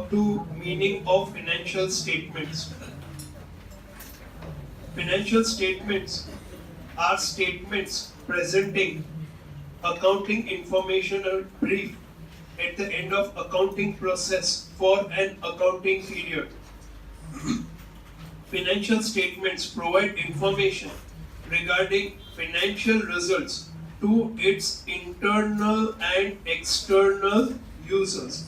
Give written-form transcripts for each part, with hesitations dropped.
up to meaning of financial statements. Financial statements are statements presenting accounting information or brief at the end of accounting process for an accounting period. Financial statements provide information regarding financial results to its internal and external users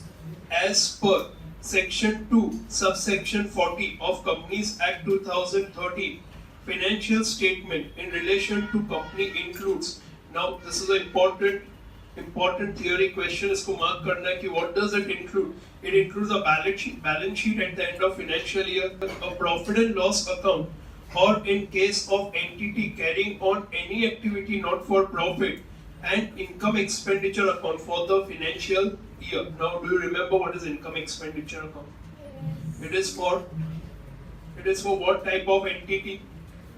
as per Section 2, subsection 40 of Companies Act 2013. Financial statement in relation to company includes. Now this is an important theory question. इसको mark करना है कि what does it include? It includes a balance sheet at the end of financial year, a profit and loss account, or in case of entity carrying on any activity not for profit, and income expenditure account for the financial year. Now, do you remember what is income expenditure account? It is for what type of entity?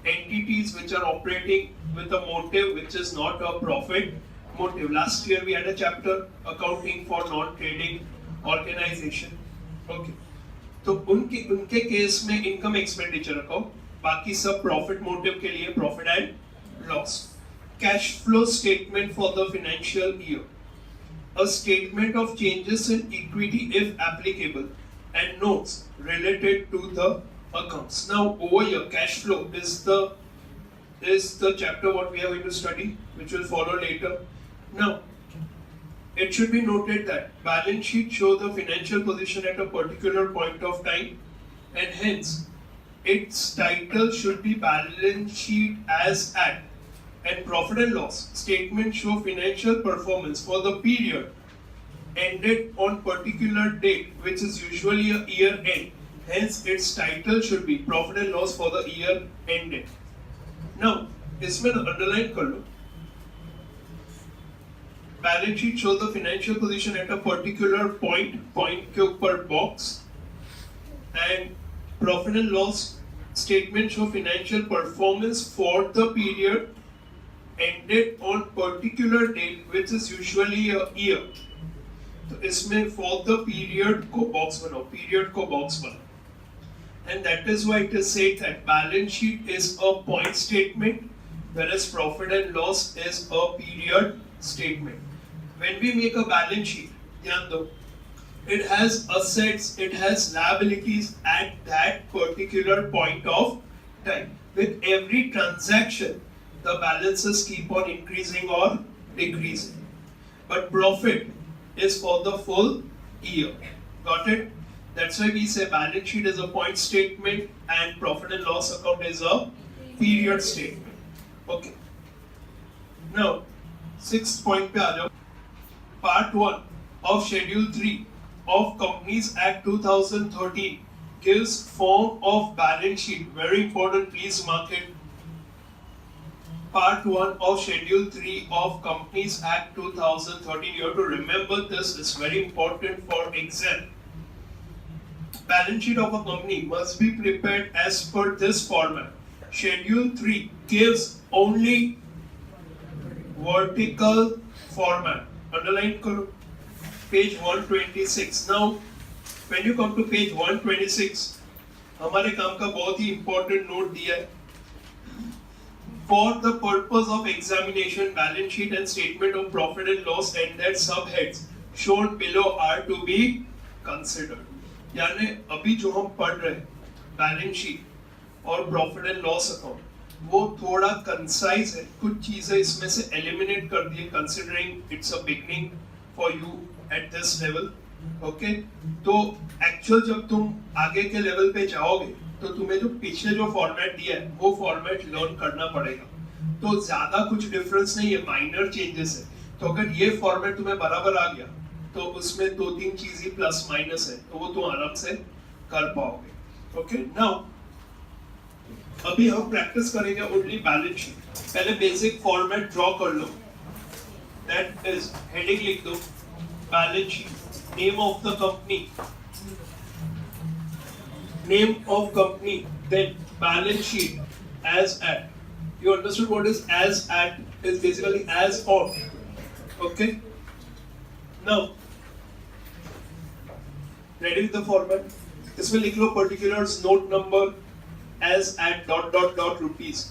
Entities which are operating with a motive which is not a profit motive. Last year we had a chapter accounting for non-trading organization. Okay. तो उनके case में income expenditure account, बाकी सब profit motive के लिए profit and loss. Cash flow statement for the financial year. A statement of changes in equity if applicable and notes related to the accounts. Now over here cash flow is the chapter what we are going to study, which will follow later. Now it should be noted that balance sheet show the financial position at a particular point of time, and hence its title should be balance sheet as at, and profit and loss statement show financial performance for the period ended on particular date, which is usually a year end. Hence its title should be profit and loss for the year ended. Now इसमें underline कर लो. Balance sheet show the financial position at a particular point के ऊपर box, and profit and loss statement show financial performance for the period ended on particular date, which is usually a year. तो इसमें for the period को box बनाओ, period को box बनाओ. And that is why it is said that balance sheet is a point statement, whereas profit and loss is a period statement. When we make a balance sheet, ध्यान दो, it has assets, it has liabilities at that particular point of time. With every transaction, the balances keep on increasing or decreasing. But profit is for the full year. Got it? That's why we say balance sheet is a point statement and profit and loss account is a period statement. Okay. Now, 6th point पे आ जाओ. Part 1 of Schedule 3 of Companies Act 2013 gives form of balance sheet. Very important, please mark it. Part 1 of Schedule 3 of Companies Act 2013. You have to remember this, it's very important for exam. Balance sheet of a company must be prepared as per this format. Schedule 3 gives only vertical format. Underline karo. Page 126. Now, when you come to page 126, हमारे काम का बहुत ही important note दिया है. For the purpose of examination, balance sheet and statement of profit and loss and their subheads shown below are to be considered. यानी अभी जो हम पढ़ रहे हैं बैलेंस शीट और प्रॉफिट एंड लॉस अकाउंट, वो थोड़ा कंसाइज है. कुछ चीजें इसमें से एलिमिनेट कर दिए considering it's a beginning for you at this level. Okay, तो एक्चुअल जब तुम आगे के लेवल पे जाओगे तो तुम्हें जो पिछले जो फॉर्मेट दिया है वो फॉर्मेट लर्न करना पड़ेगा. तो ज्यादा कुछ डिफरेंस नहीं है, माइनर चेंजेस है. तो अगर ये फॉर्मेट तुम्हें बराबर आ गया तो उसमें 2-3 चीजें प्लस माइनस है, तो वो तुम आराम से कर पाओगे. ओके, नाउ अभी हम प्रैक्टिस करेंगे ओनली बैलेंस शीट. पहले बेसिक फॉर्मेट ड्रॉ कर लो. दैट इज, हेडिंग लिख दो balance sheet, name of the company, name of company, then balance sheet as at. You understood what is as at? Is basically as on. Okay. Now, ready with the format? इसमें लिख लो particulars note number as at dot dot dot rupees.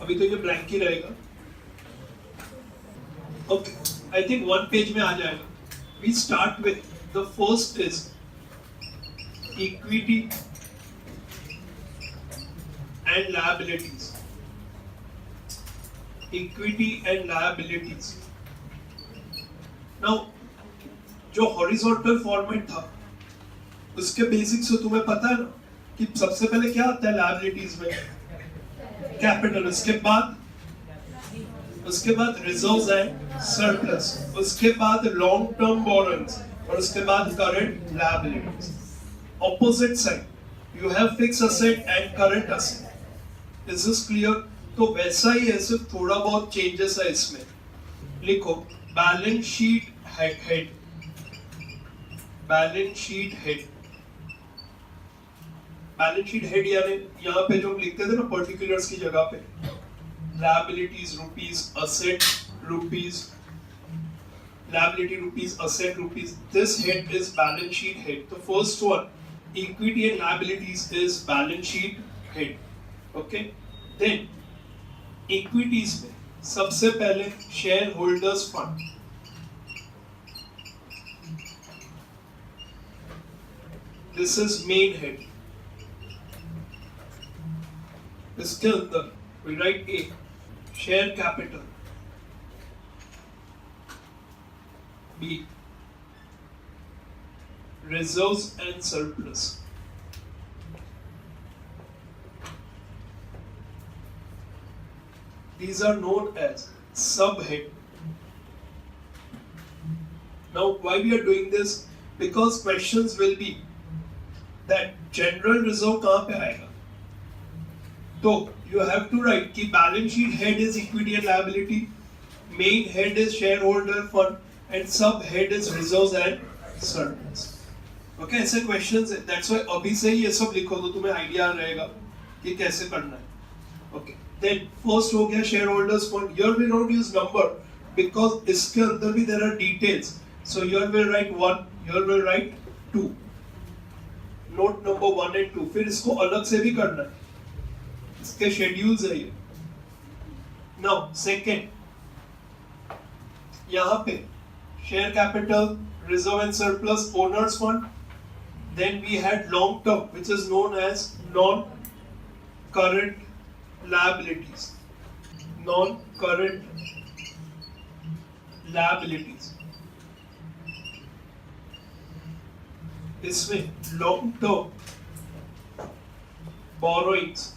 अभी तो ये blank ही रहेगा. Okay, I think one page में आ जाएगा. We start with the first is equity and liabilities. Equity and liabilities. Now जो हॉरिजॉन्टल फॉर्मेट था उसके बेसिक्स तो तुम्हें पता है ना कि सबसे पहले क्या आता है लायबिलिटीज में? कैपिटल. उसके बाद रिजर्व्स एंड सरप्लस. उसके बाद लॉन्ग टर्म बोरोइंग्स और उसके बाद current liabilities. Opposite side you have fixed asset and current asset. Is this clear? तो वैसा ही है, सिर्फ थोड़ा बहुत चेंजेस है इसमें. लिखो balance sheet head. Balance sheet head. Balance sheet head यानी यहाँ पे जो हम लिखते थे ना पर्टिकुलर्स की जगह पे liabilities rupees, asset rupees, liability rupees, asset rupees. This head is balance sheet head. The first one equity and liabilities is balance sheet head. Okay, then equities में सबसे पहले share holders fund. This is main head. इसके अंदर we write A, share capital. B, reserves and surplus. These are known as subhead. Now why we are doing this? Because questions will be that general reserve कहाँ पे आएगा? तो you have to write कि balance sheet head is equity and liability, main head is shareholder fund, and sub head is reserves and surplus. Okay, ऐसे questions है. That's why अभी से ही ये सब लिखो तो तुम्हें idea रहेगा कि कैसे करना है. Okay, then first हो गया shareholders fund. Here we don't use number because इसके अंदर भी there are details. So here we'll write 1, here we'll write 2. Note number 1 and 2. फिर इसको अलग से भी करना है. इसके शेड्यूल्स है ये. नाउ सेकेंड यहाँ पे share capital, reserve and surplus, owners fund. Then we had long term which is known as non current liabilities. Non current liabilities. इसमें long term borrowings,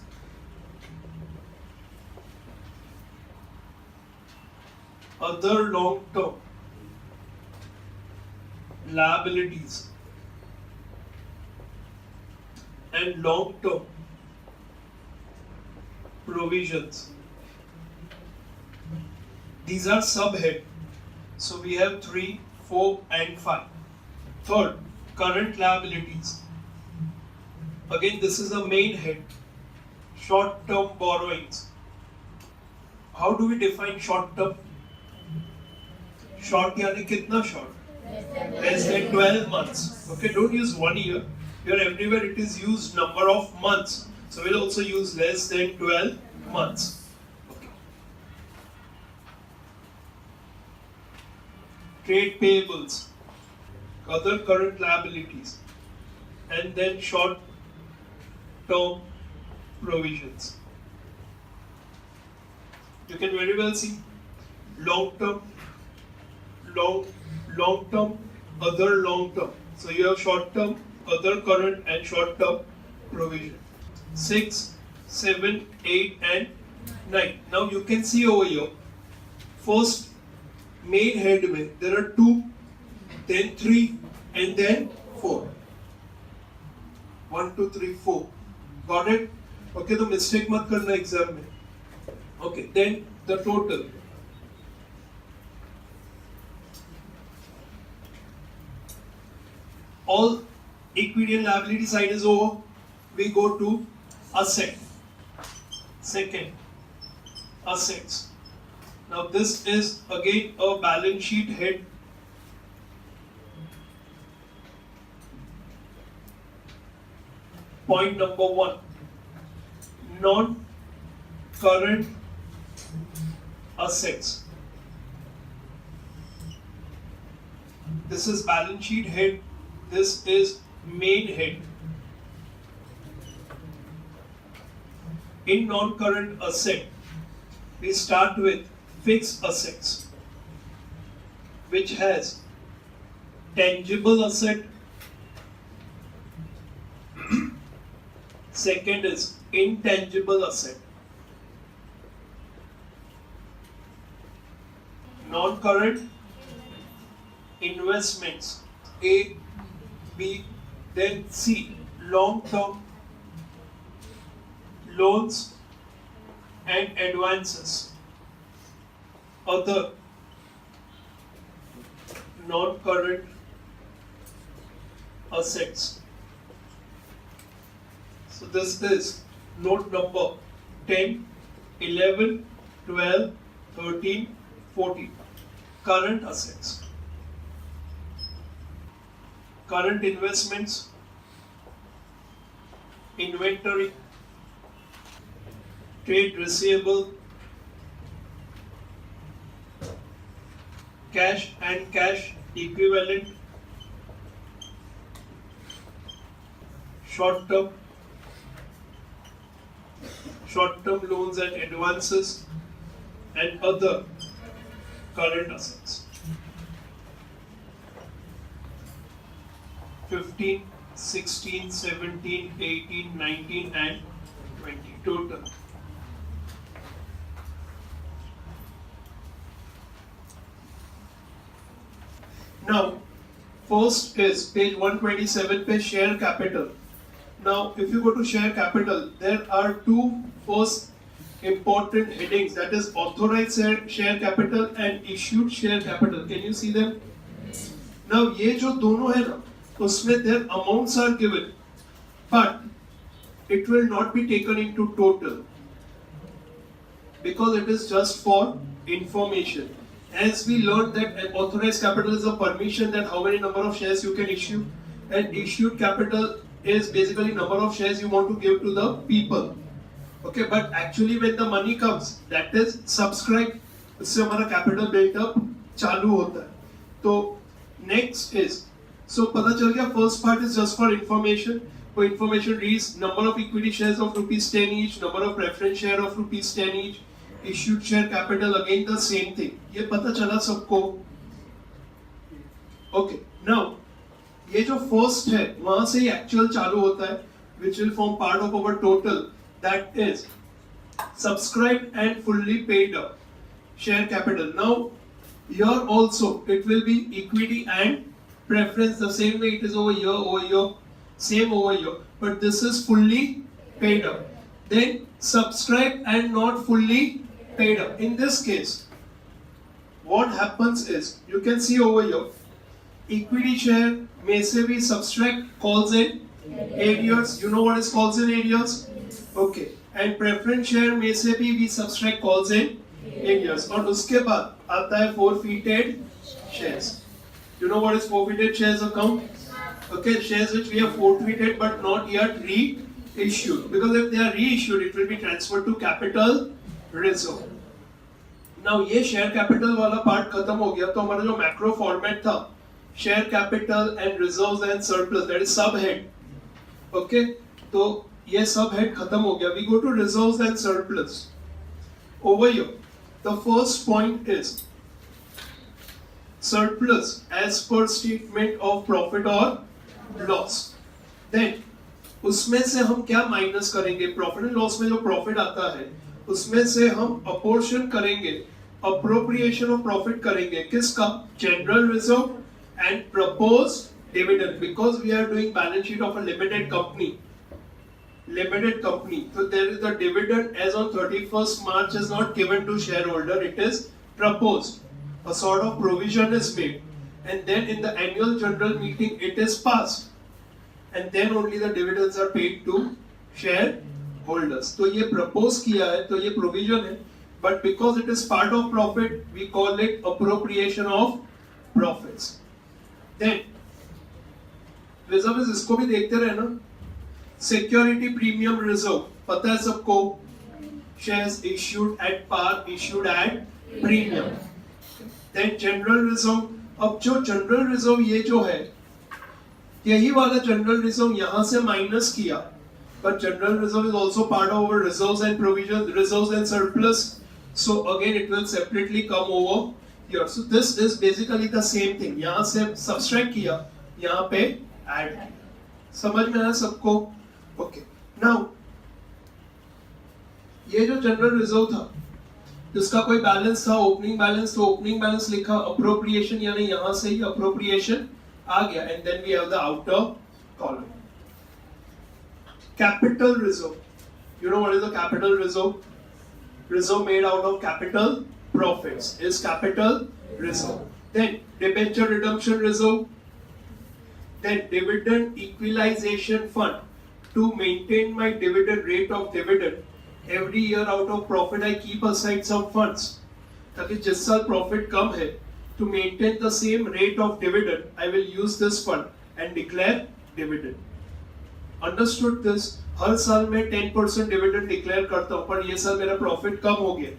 other long-term liabilities and long-term provisions. These are subhead. So we have 3, 4 and 5. Third, current liabilities. Again, this is the main head. Short-term borrowings. How do we define short-term? Short यानी कितना short? Less than 12 months. Okay, don't use 1 year. Here everywhere it is used number of months. So we'll also use less than 12 months. Okay. Trade payables, other current liabilities, and then short term provisions. You can very well see long term, long term, other long term. So you have short term, other current and short term provision. 6, 7, 8 and 9. Now you can see over here, first main head में there are 2, then 3 and then 4. 1, 2, 3, 4. Got it? Okay, तो mistake मत करना exam में. Okay, then the total. All equity and liability side is over. We go to asset. Second, assets. Now this is again a balance sheet head. point number 1, non-current assets. This is balance sheet head, this is main head. In non-current asset, we start with fixed assets, which has tangible asset. Second is intangible asset. Non-current investments, A, B, then C, long-term loans and advances. Other non-current assets. So this is note number 10, 11, 12, 13, 14. Current assets. Current investments, inventory, trade receivable, cash and cash equivalent, short-term loans and advances, and other current assets. 15, 16, 17, 18, 19 and 20 total. Now, first is page 127 पे share capital. Now, if you go to share capital, there are two first important headings, that is authorized share capital and issued share capital. Can you see them? Now, ये जो दोनों है ना, उसमें their amounts are given, but it will not be taken into total because it is just for information. As we learned that an authorized capital is a permission that how many number of shares you can issue, and issued capital is basically number of shares you want to give to the people. Okay, but actually when the money comes, that is subscribed, उससे हमारा capital built up चालू होता है. तो next is, so पता चल गया first part is just for information. For information reads number of equity shares of rupees 10 each, number of preference share of rupees 10 each, issued share capital again the same thing. ये पता चला सबको? Okay, now ये जो first है वहाँ से ही actual चालू होता है, which will form part of our total, that is subscribed and fully paid up share capital. Now here also it will be equity and preference, the same way it is over here, same over here, but this is fully paid up. Then subscribed and not fully paid up. In this case, what happens is, you can see over here, equity share may say we subtract calls in arrears. You know what is calls in arrears? Okay. And preference share may say we subtract calls in arrears. और उसके बाद आता है forfeited shares. You know what is forfeited shares account? Okay, shares which we have forfeited but not yet reissued. Because if they are reissued, it will be transferred to capital reserve. Now ये share capital वाला part खत्म हो गया, तो हमारा जो macro format था, share capital and reserves and surplus, that is sub head. Okay, तो ये sub head खत्म हो गया. We go to reserves and surplus. Over here, the first point is surplus as per statement of profit or loss. Then उसमें से हम क्या minus करेंगे? प्रॉफिट एंड लॉस में जो प्रॉफिट आता है उसमें से हम अपोर्शन करेंगे, अप्रोप्रिएशन ऑफ प्रॉफिट करेंगे. किसका? General reserve and proposed dividend. Because we are doing balance sheet of a limited company. So there is the dividend as on 31st March is not given to shareholder, it is proposed. A sort of provision is made, and then in the annual general meeting it is passed, and then only the dividends are paid to shareholders. तो ये propose किया है, तो ये provision है, but because it is part of profit, we call it appropriation of profits. Then reserve is इसको भी देखते रहे ना. सिक्योरिटी प्रीमियम रिजर्व पता है सबको, shares issued at par, issued at premium. Then general reserve. अब जो जनरल रिजर्व ये जो है, यही वाला जनरल रिजर्व यहां से माइनस किया, but general reserve is also part of our reserves and provisions, reserves and surplus. So again it will separately come over here. So this is basically the same thing. यहाँ से subtract किया, यहाँ पे add. समझ में आया सबको? Okay. Now ये जो जनरल रिजर्व था, जिसका कोई बैलेंस था, ओपनिंग बैलेंस, तो ओपनिंग बैलेंस लिखा, अप्रोप्रिएशन यानी यहाँ से ही अप्रोप्रिएशन आ गया, and then we have the outer column. Capital reserve. You know what is a capital reserve? Reserve made out of capital profits is capital reserve. Then debenture redemption reserve. Then dividend equalization fund. To maintain my dividend rate of dividend, every year out of profit I keep aside some funds. ताकि जिस साल profit कम है, to maintain the same rate of dividend, I will use this fund and declare dividend. Understood this? हर साल मैं 10% dividend declare करता हूँ, पर ये साल मेरा प्रॉफिट कम हो गया,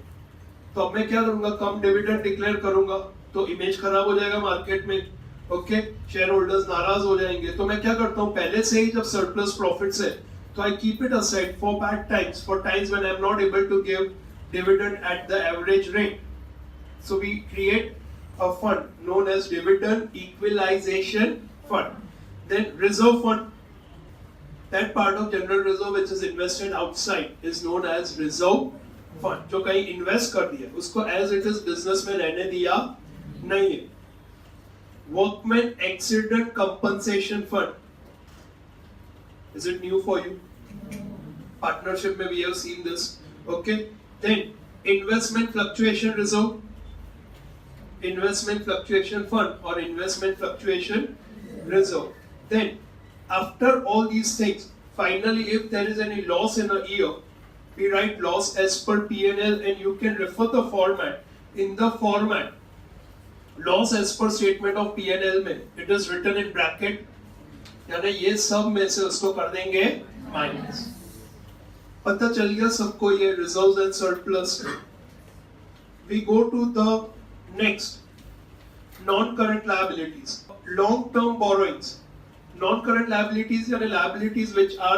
तो अब मैं क्या करूंगा, कम डिविडेंड डिक्लेयर करूंगा, तो इमेज खराब हो जाएगा मार्केट में. ओके, शेयर होल्डर्स नाराज हो जाएंगे. तो मैं क्या करता हूँ, पहले से ही जब सरप्लस प्रॉफिट्स है, तो I keep it aside for bad times, for times when I am not able to give dividend at the average rate. So we create a fund known as dividend equalisation fund. Then reserve fund. That part of general reserve which is invested outside is known as reserve fund. जो कहीं invest कर दिया, उसको as it is business में रहने दिया नहीं है. Workman accident compensation fund. Is it new for you? Partnership में we have seen this. Okay. Then investment fluctuation reserve, investment fluctuation fund or investment fluctuation reserve. Then after all these things, finally if there is any loss in a year, we write loss as per P&L, and you can refer the format. In the format, loss as per statement of P&L में it is written in bracket, यानी ये सब में से उसको कर देंगे minus. पता चल गया सबको ये reserves and surplus. We go to the next, non-current liabilities, long-term borrowings. Non-current liabilities यानी liabilities which are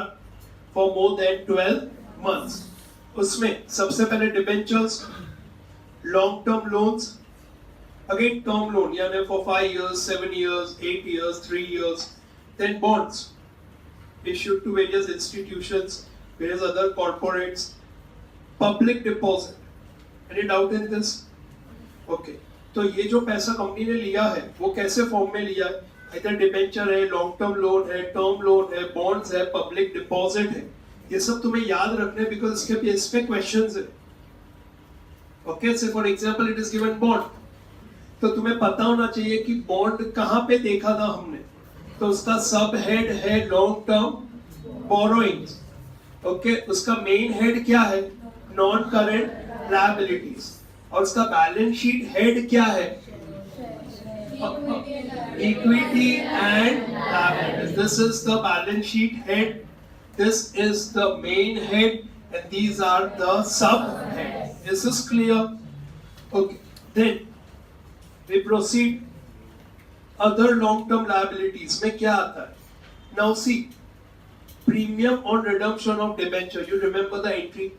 for more than 12 months. उसमें सबसे पहले debentures, long-term loans, again term loan यानी for 5 years, 7 years, 8 years, 3 years. Then bonds issued to various institutions, various other corporates. Public deposit. Any doubt in this? Okay. तो ये जो पैसा company ने लिया है, वो कैसे फॉर्म में लिया है? इधर डिबेंचर है, लॉन्ग टर्म लोन है, टर्म लोन है, बॉन्ड्स है, पब्लिक डिपॉजिट है. ये सब तुम्हें याद रखने, बिकॉज इसके बेस पे क्वेश्चंस है. ओके, से for example it is given bond, तो तुम्हें पता होना चाहिए कि बॉन्ड कहाँ पे देखा था हमने. तो उसका सब हेड है लॉन्ग टर्म बोरोइंग्स. ओके, उसका मेन हेड क्या है, नॉन करेंट लायबिलिटीज, और उसका बैलेंस शीट हेड क्या है, equity and liabilities. This is the balance sheet head, this is the main head, and these are the sub heads. Is this clear? Okay, then we proceed. Other long term liabilities में क्या आता है? Now see, premium on redemption of debenture. You remember the entry?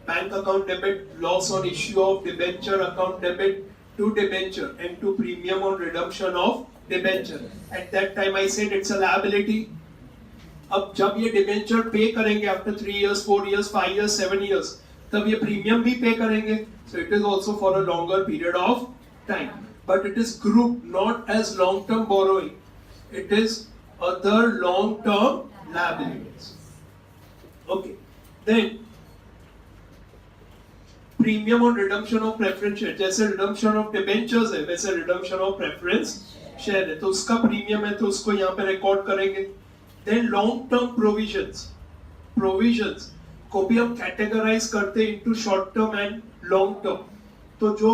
Bank account debit, loss on issue of debenture account debit to debenture and to premium on redemption of debenture. At that time I said it's a liability. अब जब ये debenture pay करेंगे after 3 years, 4 years, 5 years, 7 years, तब ये premium भी pay करेंगे. So it is also for a longer period of time. But it is grouped not as long-term borrowing. It is other long-term liabilities. Okay. Then premium on redemption of preference share, जैसे redemption of debentures है वैसे redemption of preference share है, तो उसका premium है तो उसको यहाँ पे रिकॉर्ड करेंगे. Then long term provisions, provisions को भी हम कैटेगराइज करते हैं into short term and long term. तो जो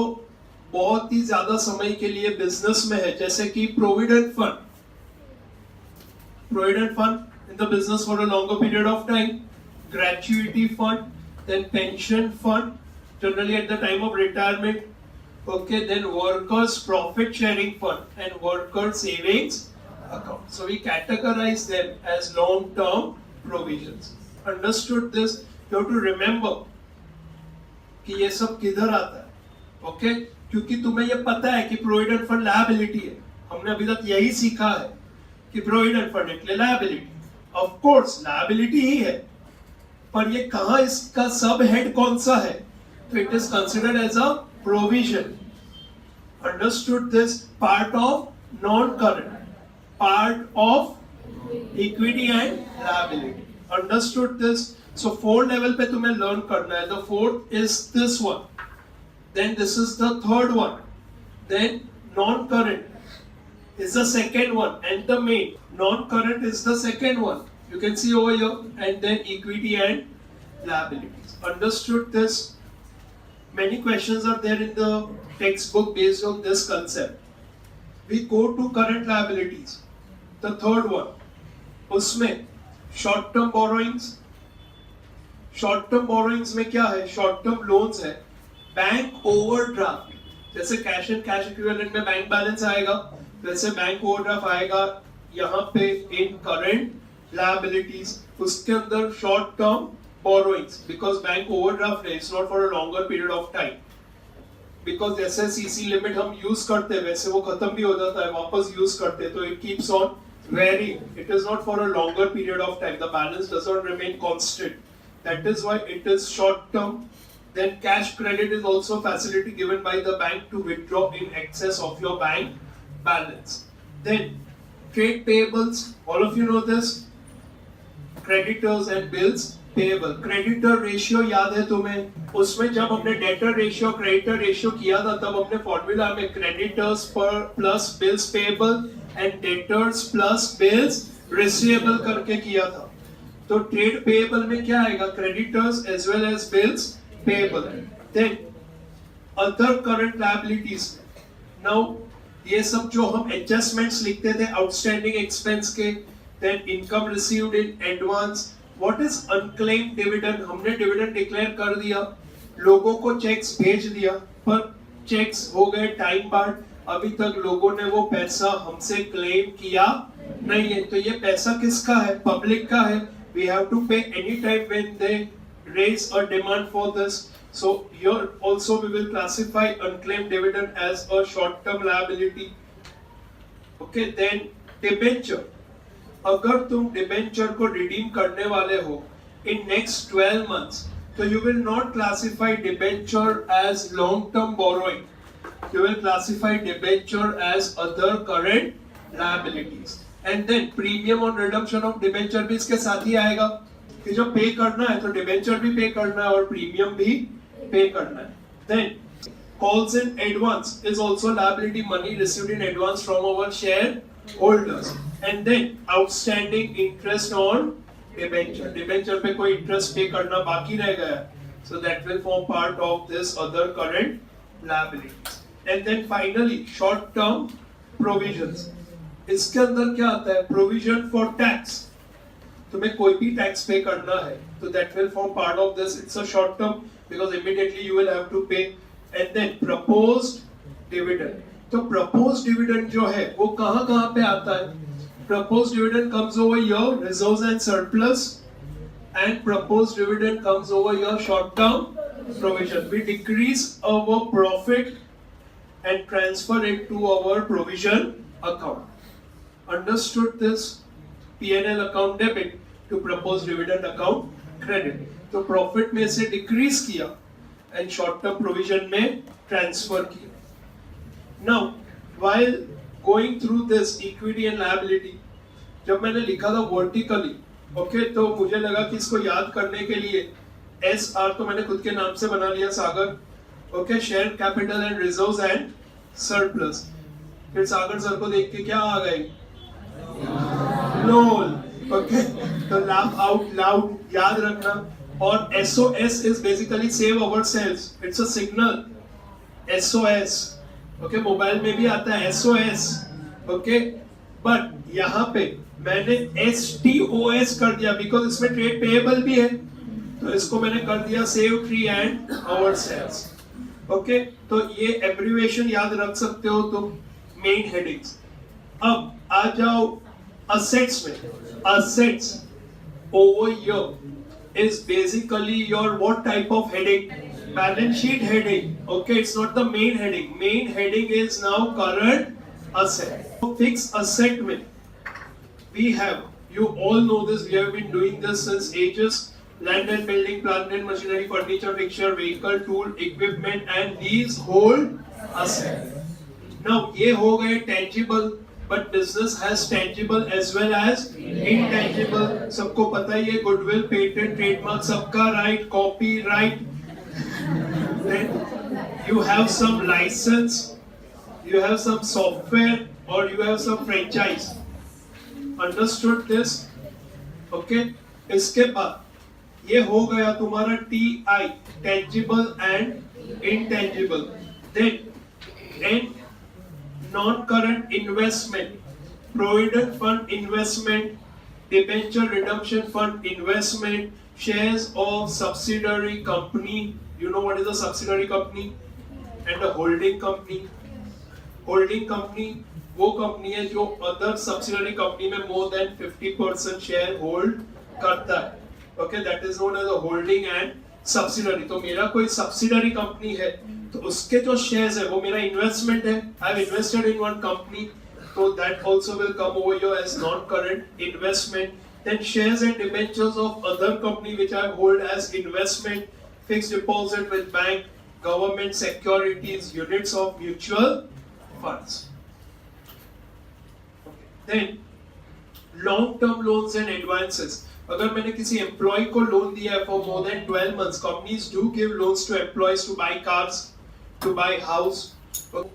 बहुत ही ज्यादा समय के लिए बिजनेस में है, जैसे कि provident fund. Provident fund in the business for a longer period of time, gratuity fund, then pension fund, generally at the time of retirement, okay, then workers profit sharing fund and worker savings account. So we categorize them as long term provisions. Understood this? You have to remember कि ये सब किधर आता है, okay? क्योंकि तुम्हें ये पता है कि प्रोविडेंट फंड लायबिलिटी है, हमने अभी तक यही सीखा है कि प्रोविडेंट फंड एक लायबिलिटी, ऑफ कोर्स लायबिलिटी ही है, पर ये कहाँ इसका सब हेड कौन सा है? तो it is considered as a provision. Understood this? Part of non current, part of equity and liability. Understood this? So 4 level पे तुम्हें learn करना है. The 4th is this one. Then this is the 3rd one. Then non-current is the 2nd one and the main. Non-current is the 2nd one. You can see over here. And then equity and liabilities. Understood this? Many questions are there in the textbook based on this concept. We go to current liabilities. The 3rd one. उसमें short-term borrowings. Short term borrowings में क्या है? Short term loans है, bank overdraft, जैसे cash and cash equivalent में bank balance आएगा, वैसे bank overdraft आएगा यहाँ पे इन करंट लायबिलिटीज. उसके अंदर short term borrowings, because bank overdraft है, it's not for a longer period of time, because जैसे सीसी लिमिट हम यूज करते हैं वैसे वो खत्म भी हो जाता है, वापस यूज करते हैं, तो it keeps on varying. It is not for a longer period of time, the balance does not remain constant. That is why it is short term. Then cash credit is also a facility given by the bank to withdraw in excess of your bank balance. Then trade payables, all of you know this. Creditors and bills payable. Creditor ratio याद है तुम्हें? उसमें जब हमने debtor ratio, creditor ratio किया था तब हमने formula में creditors per plus bills payable and debtors plus bills receivable करके किया था. तो ट्रेड पेएबल में क्या आएगा? Creditors as well as bills payable. Then other current liabilities. Now ये सब जो हम एडजस्टमेंट्स लिखते थे आउटस्टैंडिंग एक्सपेंस के, then income received in advance. What is unclaimed dividend? हमने डिविडेंड डिक्लेयर कर दिया, लोगों को चेक्स भेज दिया, पर चेक्स हो गए टाइम बाद, अभी तक लोगों ने वो पैसा हमसे क्लेम किया नहीं है. तो ये पैसा किसका है? पब्लिक का है. We have to pay any time when they raise a demand for this. So here also we will classify unclaimed dividend as a short-term liability. Okay, then debenture. अगर तुम debenture को redeem करने वाले हो in next 12 months, so you will not classify debenture as long-term borrowing. You will classify debenture as other current liabilities. And then premium on redemption of debenture भी इसके साथ ही आएगा कि जो पे करना है तो debenture भी पे करना है और प्रीमियम भी पे करना है. Then calls in advance is also liability, money received in advance from our shareholders. And then outstanding interest on debenture. Debenture पे कोई interest पे करना बाकी रह गया, so that will form part of this other current liabilities. And then finally short term provisions. इसके अंदर क्या आता है? Provision for tax. तुम्हें कोई भी टैक्स पे करना है तो that will form part of this. It's a short term because immediately you will have to pay. And then proposed dividend. तो प्रपोज्ड डिविडेंड जो है वो कहाँ पे आता है? Proposed dividend comes over your reserves and surplus, and proposed dividend comes over your short term provision. We decrease our profit and transfer it to our provision account. Understood this? P&L account debit to proposed dividend account credit. तो profit में से decrease किया and short term provision में transfer किया. Now while going through this equity and liability, जब मैंने लिखा था वर्टिकली, ओके, तो मुझे लगा कि इसको याद करने के लिए SR तो मैंने खुद के नाम से बना लिया, Sagar. Okay, share capital and reserves and surplus. फिर सागर सर को देख के क्या आ गए? लोल. ओके, तो लाफ आउट लाउड याद रखना. और SOS is basically save ourselves. It's a signal. SOS. Okay, mobile में भी आता है SOS. ओके, बट यहाँ पे मैंने STOS कर दिया बिकॉज इसमें ट्रेड पेएबल भी है, तो इसको मैंने कर दिया सेव ट्री एंड ओवरसेल्स। ओके, तो ये एब्रिविएशन याद रख सकते हो तो मेन हेडिंग्स। अब आ जाओ असेट्स में। Assets over here is basically your what type of heading? Balance sheet heading. Okay, it's not the main heading. Main heading is now current asset. So fixed asset में we have, you all know this, we have been doing this since ages. Land and building, plant and machinery, furniture, fixture, vehicle, tool, equipment, and these hold asset. Now ये हो गए tangible, but business has tangible as well as intangible. सबको पता ही है, goodwill, patent, trademark, सबका right, copyright. Then you have some license, you have some software, or you have some franchise. Understood this? Okay. इसके बाद ये हो गया तुम्हारा TI, tangible and intangible. Then non-current investment, provident fund investment, debenture redemption fund investment, shares of subsidiary company. You know what is a subsidiary company and a holding company? Holding company वो company है जो other subsidiary company में more than 50% share hold करता है. Okay, that is known as a holding and subsidiary. तो मेरा कोई subsidiary company है तो उसके जो शेयर्स है वो मेरा इन्वेस्टमेंट है. I have invested in one company, so that also will come over here as non-current investment. Then shares and debentures of other company which I hold as investment, fixed deposit with bank, government securities, units of mutual funds. Then long-term loans and advances. अगर मैंने किसी employ को loan दिया है for more than 12 months, companies do give loans to employees to buy cars, to buy house,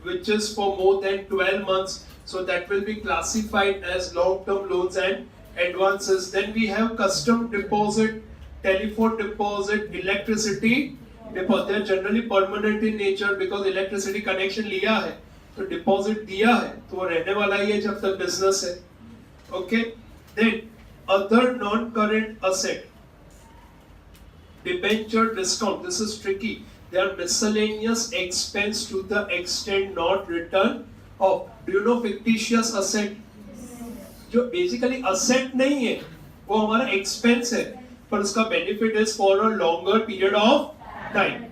which is for more than 12 months. So that will be classified as long-term loans and advances. Then we have custom deposit, telephone deposit, electricity deposit. They are generally permanent in nature because electricity connection लिया है, तो deposit दिया है, तो वो रहने वाला ही है जब तक business है. Okay. Then other non-current asset, debenture discount. This is tricky. They are miscellaneous expense to the extent not written off. Do you know fictitious asset? जो basically asset नहीं है, वो हमारा expense है, पर उसका benefit is for a longer period of time.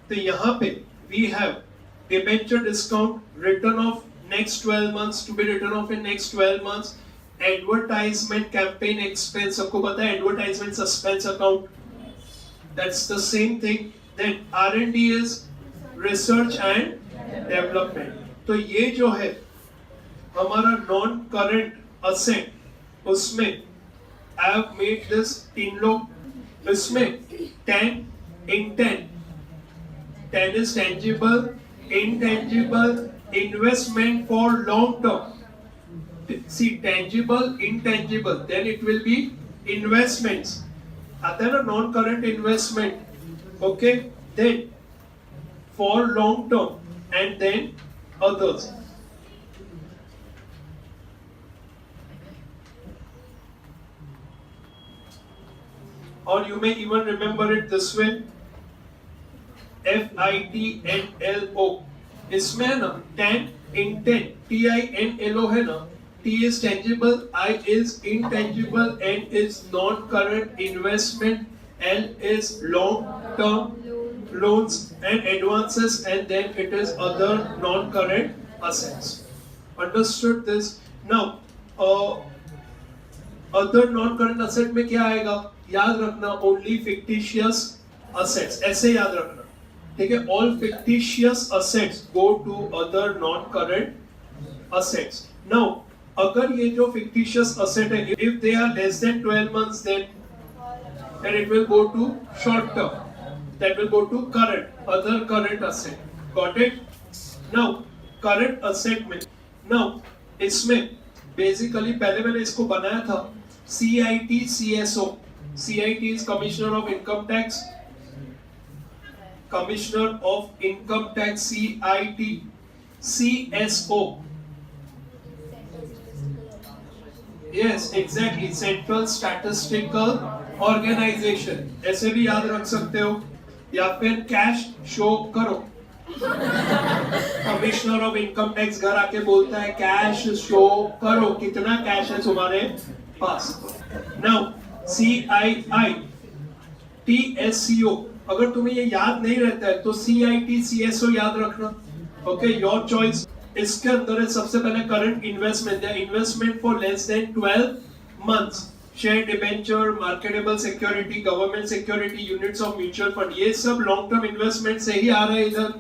तो यहाँ पे we have debenture discount written off next 12 months, to be written off in next 12 months. Advertisement campaign expense, सबको पता है advertisement suspense account, that's the same thing. Then R&D is research and development. तो ये जो है हमारा non current asset, उसमें I have made this तीन लोग, इसमें 10 in 10, 10 is tangible, intangible, investment for long term. See, tangible, intangible, then it will be investments. Then a non-current investment. Okay, then for long term, and then others. Or you may even remember it this way: FITNLO. इसमें है ना 10 in 10, TINLO है ना. T is tangible, I is intangible, N is non-current investment, L is long-term loans and advances, and then it is other non-current assets. Understood this? Now, other non-current asset में क्या आएगा? याद रखना, only fictitious assets. ऐसे याद रखना. ठीक है? All fictitious assets go to other non-current assets. Now, अगर ये जो fictitious asset है, if they are less than 12 months, then it will go to short term. That will go to current, other current asset. Got it? Now, current asset में, now इसमें basically पहले मैंने इसको बनाया था CIT CSO. CIT is Commissioner of Income Tax. Commissioner of Income Tax, CIT. CSO Yes, exactly. Central Statistical Organization. ऐसे भी याद रख सकते हो. या फिर कैश शो करो. कमिश्नर ऑफ इनकम टैक्स घर आके बोलता है कैश शो करो, कितना कैश है तुम्हारे पास. नाउ CII TSCO, अगर तुम्हें ये याद नहीं रहता है तो CIT CSO याद रखना. Okay, your choice. इसके अंदर है सबसे पहले current investment, investment for less than 12 months, share debenture, marketable security, government security, units of mutual fund, ये सब लॉन्ग टर्म इन्वेस्टमेंट से ही आ रहा है इधर.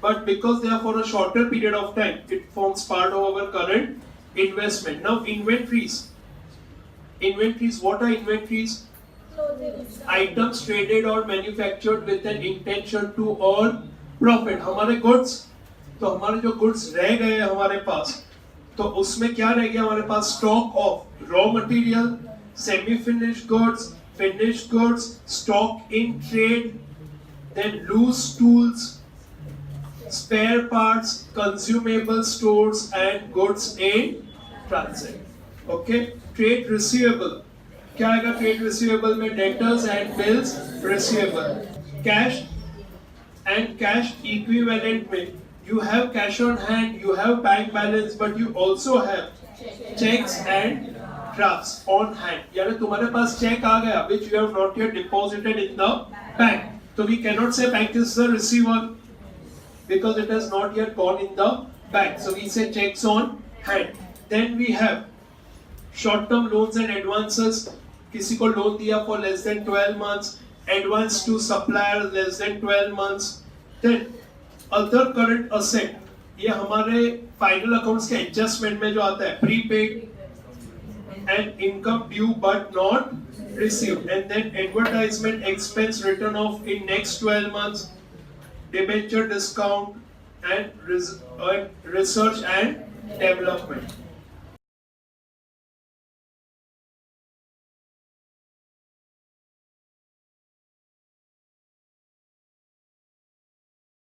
But because they are for a shorter period of time, it forms part of our current investment. Now inventories. Inventories, what are inventories? Items traded or manufactured with an intention to earn profit. हमारे goods, तो हमारे जो goods रह गए हमारे पास, तो उसमें क्या रह गया हमारे पास? Stock of raw material, semi-finished goods, finished goods, stock in trade, then loose tools, spare parts, consumable stores and goods in transit. Okay, trade receivable. क्या आएगा trade receivable में? Debtors and bills receivable. Cash and cash equivalent में you have cash on hand, you have bank balance, but you also have checks and drafts on hand. यानी तुम्हारे पास check आ गया which you have not yet deposited in the bank. So we cannot say bank is the receiver, because it has not yet gone in the bank. So we say checks on hand. Then we have short-term loans and advances. किसी को loan दिया for less than 12 months, advance to supplier less than 12 months. Then other current asset, ये हमारे final accounts के adjustment में जो आता है, prepaid and income due but not received. And then advertisement expense written off in next 12 months. Debenture discount and research and development.